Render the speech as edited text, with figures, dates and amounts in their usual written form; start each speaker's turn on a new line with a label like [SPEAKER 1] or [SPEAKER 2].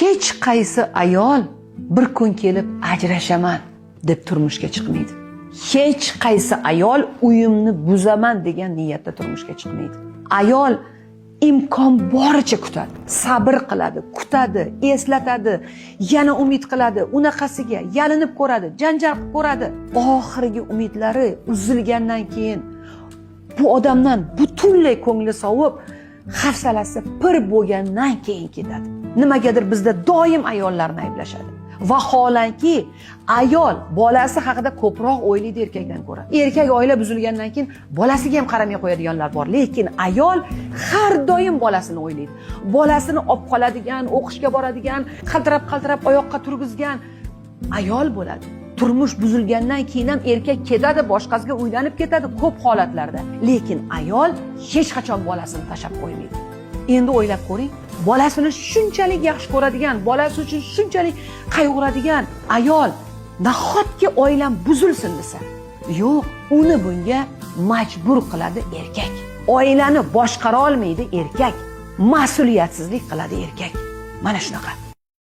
[SPEAKER 1] Hech qaysi ayol bir kun kelib ajrashaman deb turmushga chiqmaydi. Hech qaysi ayol uyimni buzaman degan niyatda turmushga chiqmaydi. Ayol imkon boricha kutadi, sabr qiladi, kutadi, eslatadi, yana umid qiladi, unaqasiga yalinib ko'radi, janjal qilib ko'radi. Oxirgi umidlari uzilgandan keyin bu odamdan butunlay ko'ngli sovib, hafsalasi pir bo'lgandan keyin ketadi. Nimagadir bizda doim ayollarni ayblashadi. Vaholanki ayol bolasi haqida ko'proq o'ylaydi erkakdan ko'ra. Erkak oila buzilgandan keyin bolasiga ham qaramay qo'yadiganlar bor, lekin ayol har doim bolasini o'ylaydi. Bolasini olib qoladigan, o'qishga boradigan, qaltirab oyoqqa turgizgan ayol bo'ladi. Turmush buzilgandan keyin ham erkak ketadi, boshqasiga uylanib ketadi ko'p holatlarda. Lekin ayol hech qachon bolasini tashlab qo'ymaydi. Endi o'ylab ko'ring, bolasini shunchalik yaxshi ko'radigan, bolasi uchun shunchalik qayg'uradigan ayol nahotki oilam buzilsin desa, yo'q, uni bunga majbur qiladi erkak. Oilani boshqara olmaydi erkak, mas'uliyatsizlik qiladi erkak. Mana shunaqa.